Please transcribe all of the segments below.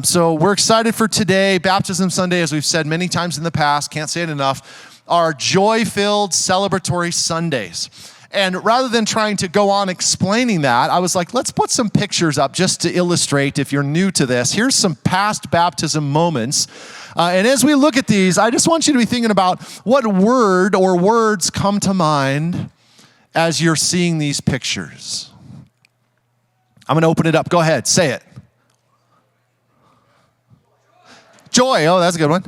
So we're excited for today. Baptism Sunday, as we've said many times in the past, can't say it enough, are joy-filled celebratory Sundays. And rather than trying to go on explaining that, I was like, let's put some pictures up just to illustrate if you're new to this. Here's some past baptism moments. And as we look at these, I just want you to be thinking about what word or words come to mind as you're seeing these pictures. I'm going to open it up. Go ahead. Say it. Joy. Oh, that's a good one.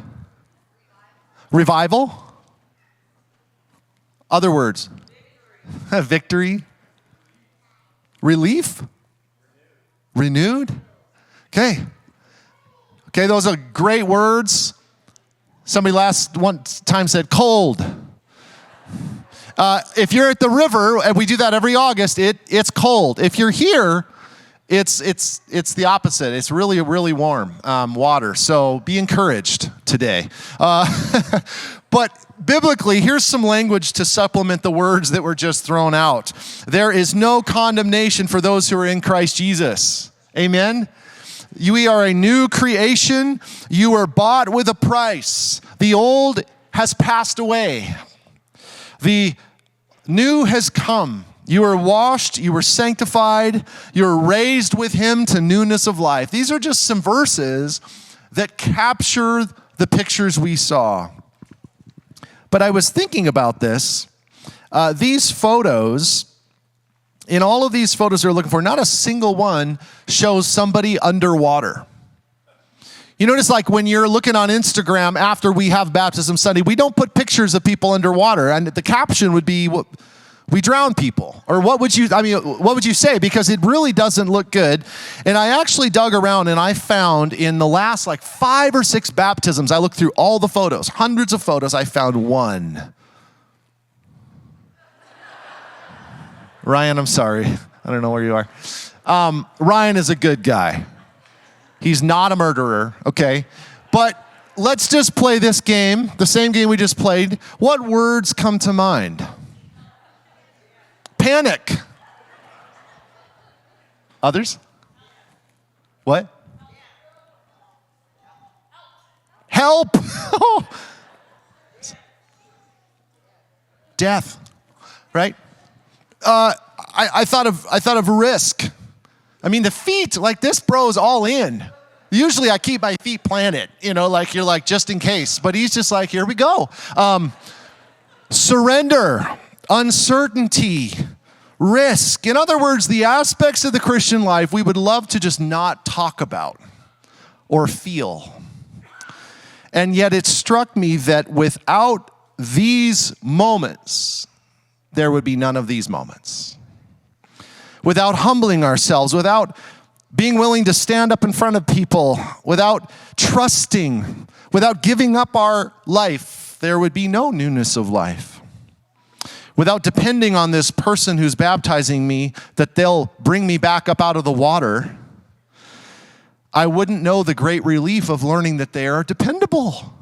Revival. Other words. Victory. Relief. Renewed. Okay. Okay, those are great words. Somebody one time said cold. If you're at the river, and we do that every August, it's cold. If you're here, it's the opposite. It's really, really warm water. So be encouraged today. But biblically, here's some language to supplement the words that were just thrown out. There is no condemnation for those who are in Christ Jesus. Amen? We are a new creation. You were bought with a price. The old has passed away. The new has come. You were washed, you were sanctified, you were raised with him to newness of life. These are just some verses that capture the pictures we saw. But I was thinking about this. These photos, in all of these photos we're looking for, not a single one shows somebody underwater. You notice like when you're looking on Instagram after we have Baptism Sunday, we don't put pictures of people underwater. And the caption would be, we drown people. Or what would you say? Because it really doesn't look good. And I actually dug around and I found in the last 5 or 6 baptisms, I looked through all the photos, hundreds of photos, I found one. Ryan, I'm sorry. I don't know where you are. Ryan is a good guy. He's not a murderer, okay? But let's just play this game, the same game we just played. What words come to mind? Panic. Others? What? Help. Death, right? I thought of risk. I mean, the feet, this bro's all in. Usually I keep my feet planted, you're just in case. But he's just here we go. Surrender, uncertainty, risk. In other words, the aspects of the Christian life we would love to just not talk about or feel. And yet it struck me that without these moments, there would be none of these moments. Without humbling ourselves, without being willing to stand up in front of people, without trusting, without giving up our life, there would be no newness of life. Without depending on this person who's baptizing me, that they'll bring me back up out of the water, I wouldn't know the great relief of learning that they are dependable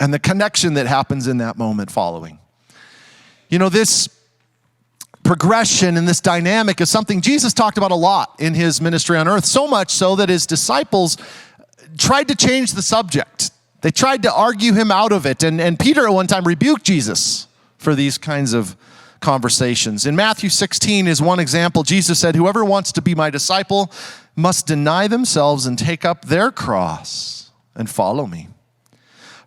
and the connection that happens in that moment following. This progression and this dynamic is something Jesus talked about a lot in his ministry on earth, so much so that his disciples tried to change the subject. They tried to argue him out of it, and Peter at one time rebuked Jesus for these kinds of conversations. In Matthew 16 is one example. Jesus said, "Whoever wants to be my disciple must deny themselves and take up their cross and follow me.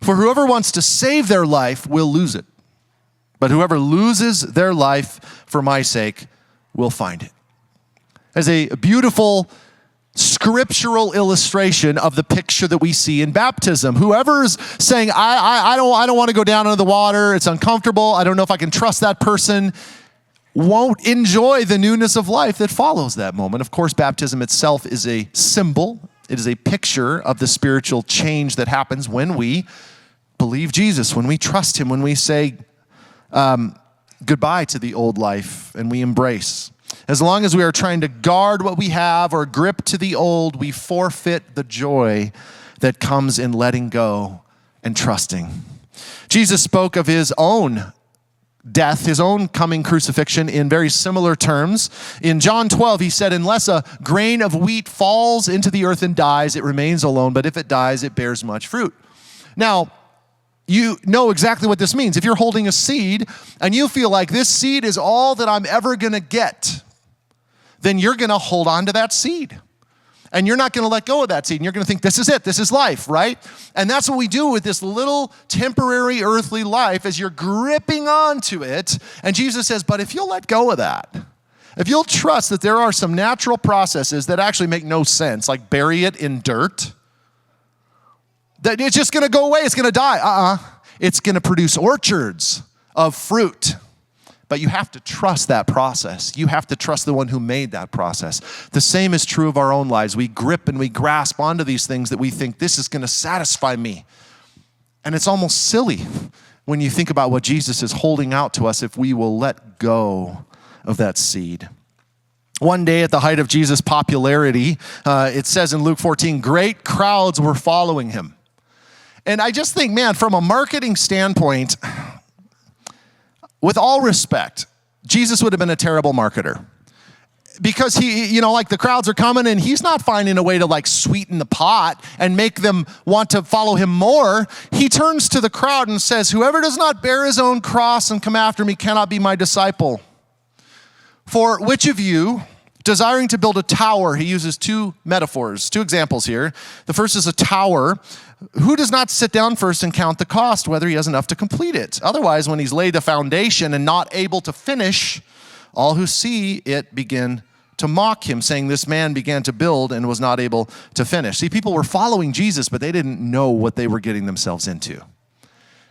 For whoever wants to save their life will lose it. But whoever loses their life for my sake will find it." As a beautiful scriptural illustration of the picture that we see in baptism. Whoever's saying, I don't want to go down into the water, it's uncomfortable, I don't know if I can trust that person, won't enjoy the newness of life that follows that moment. Of course, baptism itself is a symbol. It is a picture of the spiritual change that happens when we believe Jesus, when we trust him, when we say goodbye to the old life and we embrace. As long as we are trying to guard what we have or grip to the old, we forfeit the joy that comes in letting go and trusting. Jesus spoke of his own death, his own coming crucifixion in very similar terms. In John 12, he said, unless a grain of wheat falls into the earth and dies, it remains alone, but if it dies, it bears much fruit. Now, you know exactly what this means. If you're holding a seed and you feel like this seed is all that I'm ever going to get, then you're going to hold on to that seed. And you're not going to let go of that seed. And you're going to think, this is it. This is life, right? And that's what we do with this little temporary earthly life as you're gripping onto it. And Jesus says, but if you'll let go of that, if you'll trust that there are some natural processes that actually make no sense, like bury it in dirt, that it's just going to go away. It's going to die. It's going to produce orchards of fruit. But you have to trust that process. You have to trust the one who made that process. The same is true of our own lives. We grip and we grasp onto these things that we think this is going to satisfy me. And it's almost silly when you think about what Jesus is holding out to us if we will let go of that seed. One day at the height of Jesus' popularity, it says in Luke 14, great crowds were following him. And I just think, man, from a marketing standpoint, with all respect, Jesus would have been a terrible marketer. Because he, like the crowds are coming and he's not finding a way to like sweeten the pot and make them want to follow him more. He turns to the crowd and says, whoever does not bear his own cross and come after me cannot be my disciple. For which of you, desiring to build a tower, he uses two metaphors, two examples here. The first is a tower. Who does not sit down first and count the cost, whether he has enough to complete it? Otherwise, when he's laid the foundation and not able to finish, all who see it begin to mock him, saying, this man began to build and was not able to finish. See, people were following Jesus, but they didn't know what they were getting themselves into.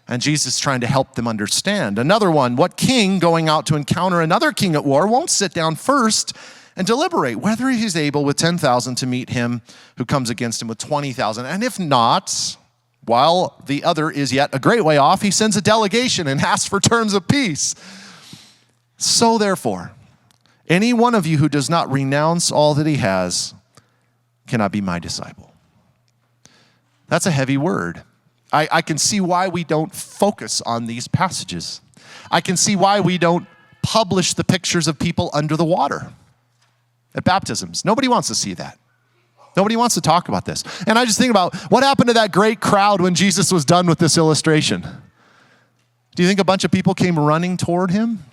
And Jesus is trying to help them understand. Another one, what king going out to encounter another king at war won't sit down first and deliberate whether he's able with 10,000 to meet him who comes against him with 20,000. And if not, while the other is yet a great way off, he sends a delegation and asks for terms of peace. So therefore, any one of you who does not renounce all that he has cannot be my disciple. That's a heavy word. I can see why we don't focus on these passages. I can see why we don't publish the pictures of people under the water at baptisms. Nobody wants to see that. Nobody wants to talk about this. And I just think about what happened to that great crowd when Jesus was done with this illustration. Do you think a bunch of people came running toward him?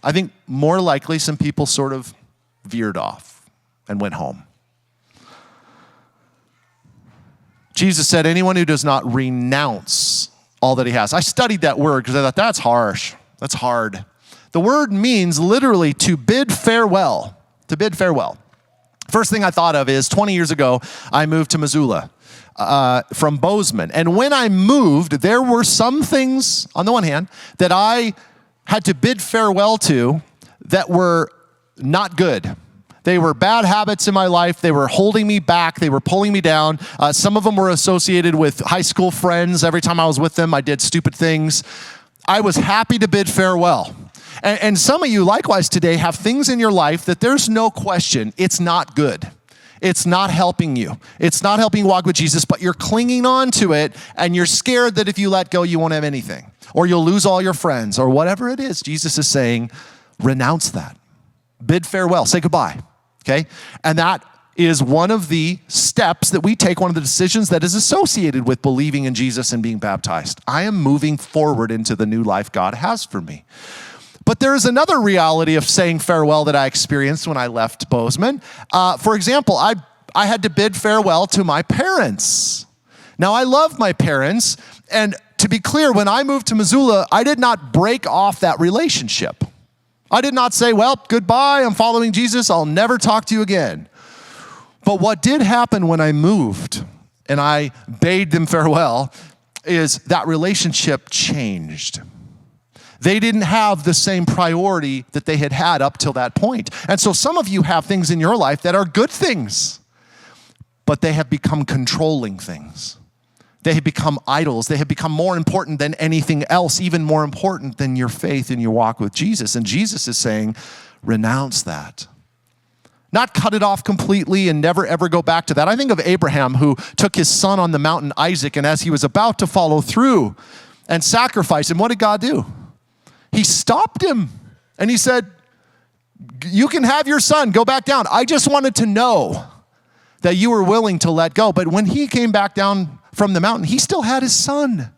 I think more likely some people sort of veered off and went home. Jesus said, anyone who does not renounce all that he has. I studied that word because I thought that's harsh. That's hard. The word means literally to bid farewell. To bid farewell. First thing I thought of is 20 years ago, I moved to Missoula from Bozeman. And when I moved, there were some things, on the one hand, that I had to bid farewell to that were not good. They were bad habits in my life. They were holding me back. They were pulling me down. Some of them were associated with high school friends. Every time I was with them, I did stupid things. I was happy to bid farewell. And some of you, likewise today, have things in your life that there's no question it's not good. It's not helping you. It's not helping you walk with Jesus, but you're clinging on to it, and you're scared that if you let go, you won't have anything, or you'll lose all your friends, or whatever it is. Jesus is saying, renounce that. Bid farewell. Say goodbye, okay? And that is one of the steps that we take, one of the decisions that is associated with believing in Jesus and being baptized. I am moving forward into the new life God has for me. But there is another reality of saying farewell that I experienced when I left Bozeman. For example, I had to bid farewell to my parents. Now, I love my parents, and to be clear, when I moved to Missoula, I did not break off that relationship. I did not say, well, goodbye, I'm following Jesus, I'll never talk to you again. But what did happen when I moved and I bade them farewell is that relationship changed. They didn't have the same priority that they had had up till that point. And so some of you have things in your life that are good things, but they have become controlling things. They have become idols. They have become more important than anything else, even more important than your faith and your walk with Jesus. And Jesus is saying, renounce that. Not cut it off completely and never ever go back to that. I think of Abraham, who took his son on the mountain, Isaac, and as he was about to follow through and sacrifice him, what did God do? He stopped him and he said, you can have your son, go back down. I just wanted to know that you were willing to let go. But when he came back down from the mountain, he still had his son.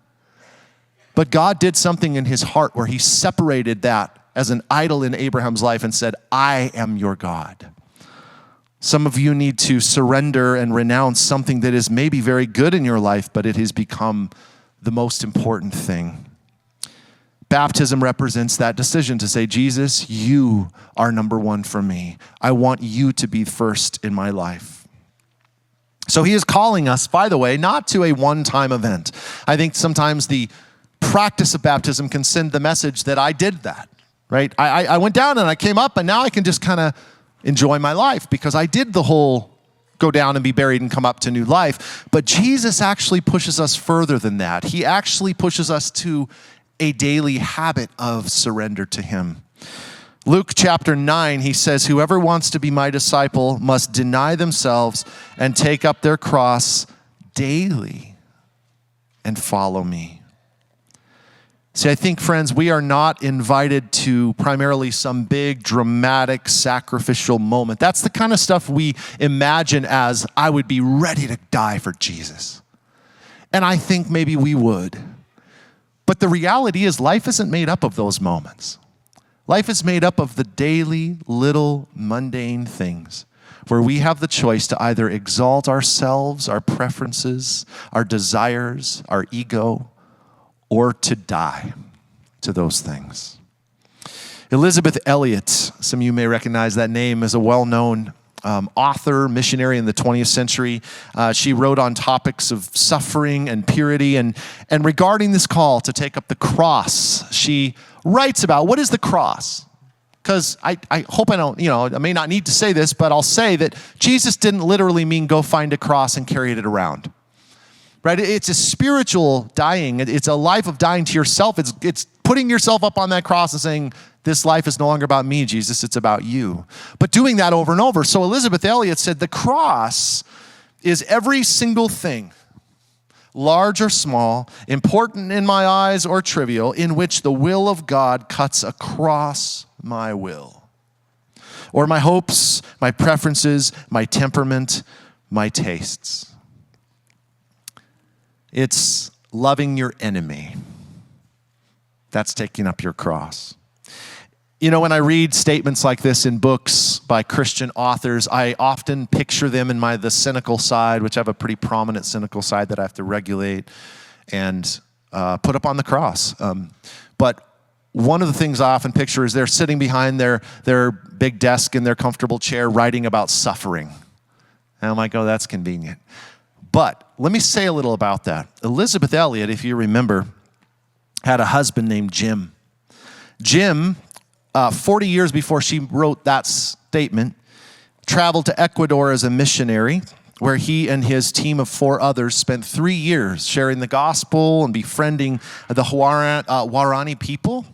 But God did something in his heart where he separated that as an idol in Abraham's life and said, I am your God. Some of you need to surrender and renounce something that is maybe very good in your life, but it has become the most important thing. Baptism represents that decision to say, Jesus, you are number one for me. I want you to be first in my life. So he is calling us, by the way, not to a one-time event. I think sometimes the practice of baptism can send the message that I did that, right? I went down and I came up and now I can just kind of enjoy my life because I did the whole go down and be buried and come up to new life. But Jesus actually pushes us further than that. He actually pushes us to a daily habit of surrender to him. Luke chapter 9, he says, whoever wants to be my disciple must deny themselves and take up their cross daily and follow me. See, I think, friends, we are not invited to primarily some big, dramatic, sacrificial moment. That's the kind of stuff we imagine as, I would be ready to die for Jesus. And I think maybe we would. But the reality is life isn't made up of those moments. Life is made up of the daily, little, mundane things where we have the choice to either exalt ourselves, our preferences, our desires, our ego, or to die to those things. Elisabeth Elliot, some of you may recognize that name, as a well-known author, missionary in the 20th century. She wrote on topics of suffering and purity. And regarding this call to take up the cross, she writes about what is the cross? Because I hope I don't, I may not need to say this, but I'll say that Jesus didn't literally mean go find a cross and carry it around. Right? It's a spiritual dying. It's a life of dying to yourself. It's putting yourself up on that cross and saying, this life is no longer about me, Jesus, it's about you. But doing that over and over. So Elisabeth Elliot said, the cross is every single thing, large or small, important in my eyes or trivial, in which the will of God cuts across my will. Or my hopes, my preferences, my temperament, my tastes. It's loving your enemy. That's taking up your cross. When I read statements like this in books by Christian authors, I often picture them in the cynical side, which I have a pretty prominent cynical side that I have to regulate and put up on the cross. But one of the things I often picture is they're sitting behind their big desk in their comfortable chair writing about suffering. And I'm like, oh, that's convenient. But let me say a little about that. Elisabeth Elliot, if you remember, had a husband named Jim. Jim, 40 years before she wrote that statement, traveled to Ecuador as a missionary, where he and his team of 4 others spent 3 years sharing the gospel and befriending the Guarani people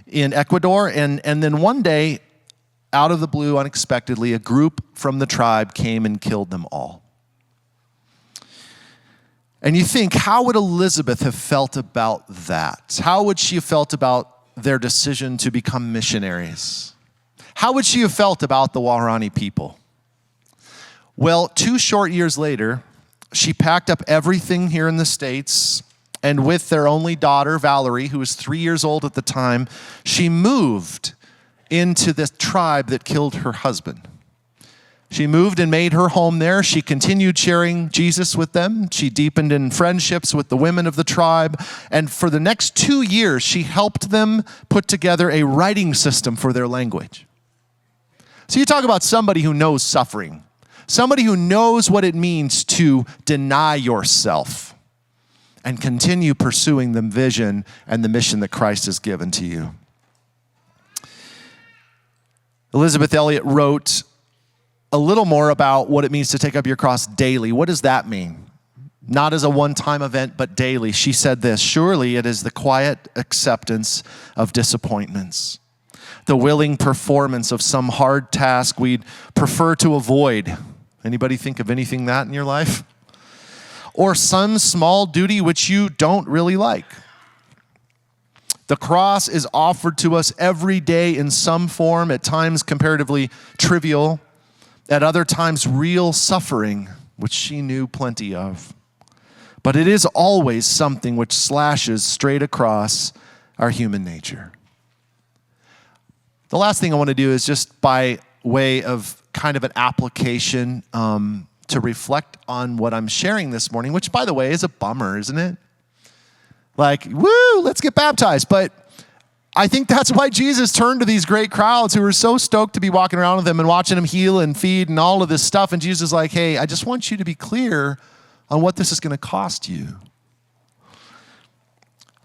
in Ecuador. And then one day, out of the blue, unexpectedly, a group from the tribe came and killed them all. And you think, how would Elizabeth have felt about that? How would she have felt about their decision to become missionaries? How would she have felt about the Guarani people? Well, 2 short years later, she packed up everything here in the States, and with their only daughter, Valerie, who was 3 years old at the time, she moved into the tribe that killed her husband. She moved and made her home there. She continued sharing Jesus with them. She deepened in friendships with the women of the tribe. And for the next 2 years, she helped them put together a writing system for their language. So you talk about somebody who knows suffering, somebody who knows what it means to deny yourself and continue pursuing the vision and the mission that Christ has given to you. Elisabeth Elliot wrote a little more about what it means to take up your cross daily. What does that mean? Not as a one-time event, but daily. She said this, surely it is the quiet acceptance of disappointments, the willing performance of some hard task we'd prefer to avoid. Anybody think of anything that in your life? Or some small duty which you don't really like. The cross is offered to us every day in some form, at times comparatively trivial, at other times real suffering, which she knew plenty of. But it is always something which slashes straight across our human nature. The last thing I want to do is just by way of kind of an application to reflect on what I'm sharing this morning, which, by the way, is a bummer, isn't it? Like, woo, let's get baptized. But I think that's why Jesus turned to these great crowds who were so stoked to be walking around with him and watching him heal and feed and all of this stuff. And Jesus is like, hey, I just want you to be clear on what this is going to cost you.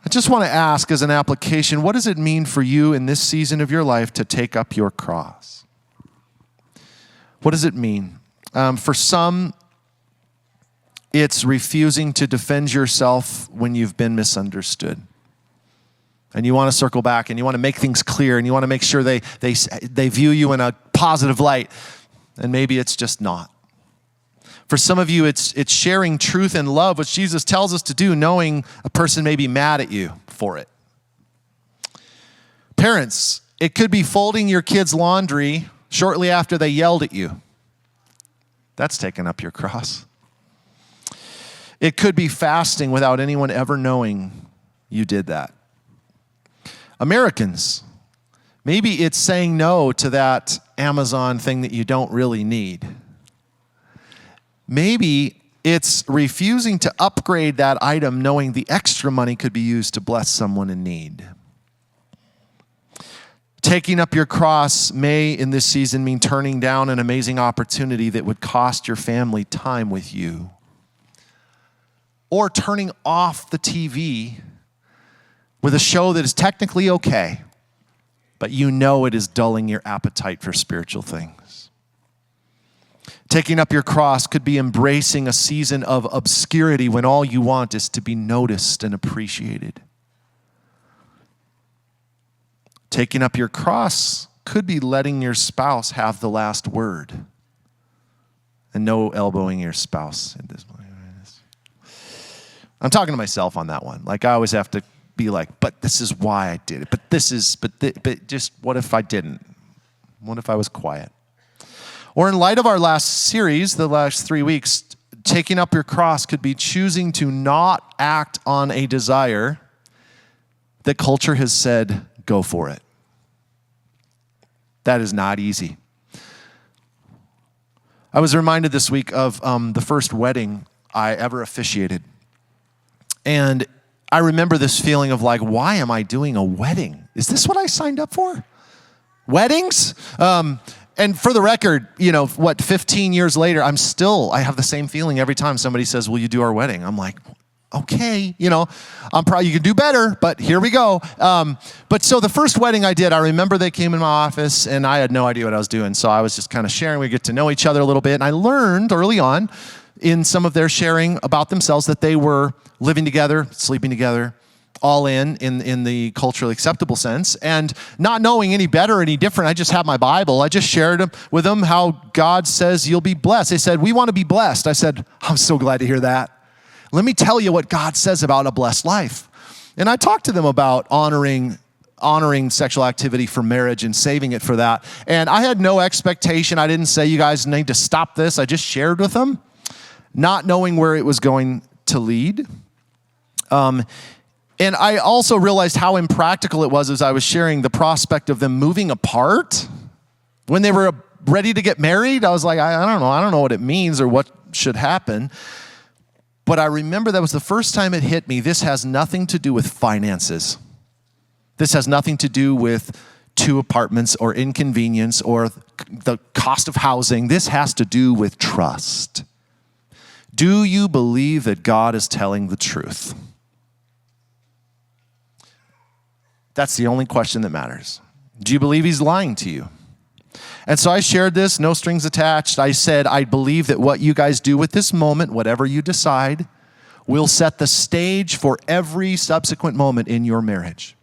I just want to ask as an application, what does it mean for you in this season of your life to take up your cross? What does it mean? For some, it's refusing to defend yourself when you've been misunderstood. And you want to circle back and you want to make things clear and you want to make sure they view you in a positive light. And maybe it's just not. For some of you, it's sharing truth and love, which Jesus tells us to do, knowing a person may be mad at you for it. Parents, it could be folding your kids' laundry shortly after they yelled at you. That's taking up your cross. It could be fasting without anyone ever knowing you did that. Americans, maybe it's saying no to that Amazon thing that you don't really need. Maybe it's refusing to upgrade that item knowing the extra money could be used to bless someone in need. Taking up your cross may, in this season, mean turning down an amazing opportunity that would cost your family time with you. Or turning off the TV with a show that is technically okay, but you know it is dulling your appetite for spiritual things. Taking up your cross could be embracing a season of obscurity when all you want is to be noticed and appreciated. Taking up your cross could be letting your spouse have the last word and no elbowing your spouse at this point. I'm talking to myself on that one. Like I always have to be like, but this is why I did it. But just what if I didn't? What if I was quiet? Or in light of our last series, the last 3 weeks, taking up your cross could be choosing to not act on a desire that culture has said, go for it. That is not easy. I was reminded this week of the first wedding I ever officiated. And I remember this feeling of like, why am I doing a wedding? Is this what I signed up for? Weddings? And for the record, 15 years later, I have the same feeling every time somebody says, will you do our wedding? I'm like, okay, I'm probably, you can do better, but here we go. But so the first wedding I did, I remember they came in my office and I had no idea what I was doing. So I was just kind of sharing, we get to know each other a little bit. And I learned early on in some of their sharing about themselves that they were living together, sleeping together, all in the culturally acceptable sense. And not knowing any better, any different, I just had my Bible. I just shared with them how God says you'll be blessed. They said, we want to be blessed. I said, I'm so glad to hear that. Let me tell you what God says about a blessed life. And I talked to them about honoring sexual activity for marriage and saving it for that. And I had no expectation. I didn't say, you guys need to stop this. I just shared with them, not knowing where it was going to lead. And I also realized how impractical it was as I was sharing the prospect of them moving apart. When they were ready to get married, I was like, I don't know what it means or what should happen. But I remember that was the first time it hit me. This has nothing to do with finances. This has nothing to do with 2 apartments or inconvenience or the cost of housing. This has to do with trust. Do you believe that God is telling the truth? That's the only question that matters. Do you believe he's lying to you? And so I shared this, no strings attached. I said, I believe that what you guys do with this moment, whatever you decide, will set the stage for every subsequent moment in your marriage.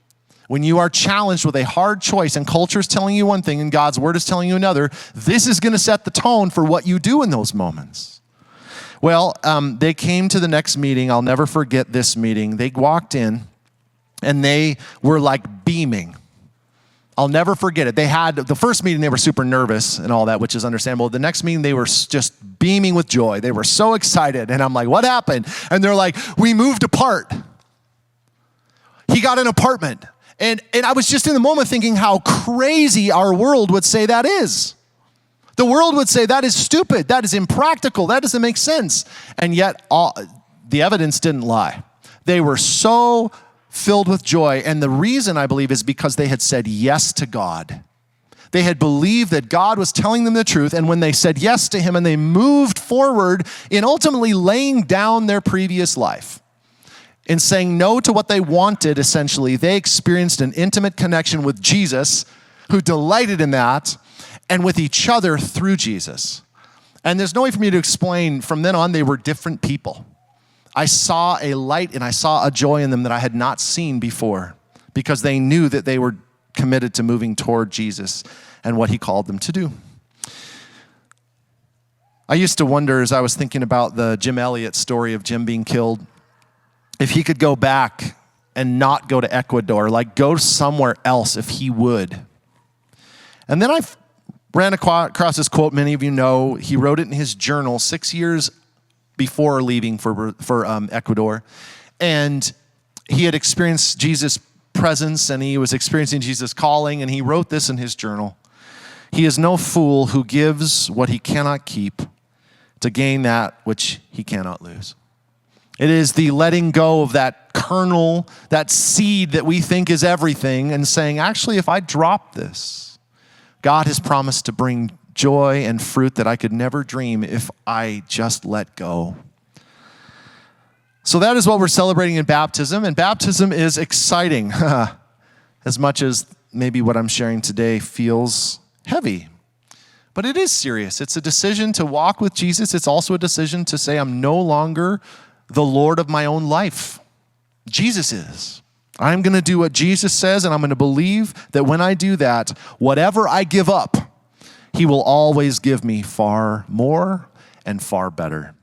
When you are challenged with a hard choice and culture is telling you one thing and God's word is telling you another, this is going to set the tone for what you do in those moments. Well, they came to the next meeting. I'll never forget this meeting. They walked in. and they were like beaming. I'll never forget it. They had, the first meeting, they were super nervous and all that, which is understandable. The next meeting, they were just beaming with joy. They were so excited. And I'm like, what happened? And they're like, we moved apart. He got an apartment. And I was just in the moment thinking how crazy our world would say that is. The world would say that is stupid, that is impractical, that doesn't make sense. And yet the evidence didn't lie. They were so filled with joy. And the reason, I believe, is because they had said yes to God. They had believed that God was telling them the truth. And when they said yes to him and they moved forward in ultimately laying down their previous life, in saying no to what they wanted, essentially, they experienced an intimate connection with Jesus, who delighted in that, and with each other through Jesus. And there's no way for me to explain, from then on, they were different people. I saw a light and I saw a joy in them that I had not seen before, because they knew that they were committed to moving toward Jesus and what he called them to do. I used to wonder, as I was thinking about the Jim Elliot story of Jim being killed, if he could go back and not go to Ecuador, like go somewhere else if he would. And then I ran across this quote many of you know. He wrote it in his journal 6 years before leaving for Ecuador. And he had experienced Jesus' presence and he was experiencing Jesus' calling, and he wrote this in his journal. He is no fool who gives what he cannot keep to gain that which he cannot lose. It is the letting go of that kernel, that seed that we think is everything, and saying, actually, if I drop this, God has promised to bring joy and fruit that I could never dream if I just let go. So that is what we're celebrating in baptism, and baptism is exciting, as much as maybe what I'm sharing today feels heavy. But it is serious. It's a decision to walk with Jesus. It's also a decision to say, I'm no longer the Lord of my own life. Jesus is. I'm going to do what Jesus says, and I'm going to believe that when I do that, whatever I give up, he will always give me far more and far better.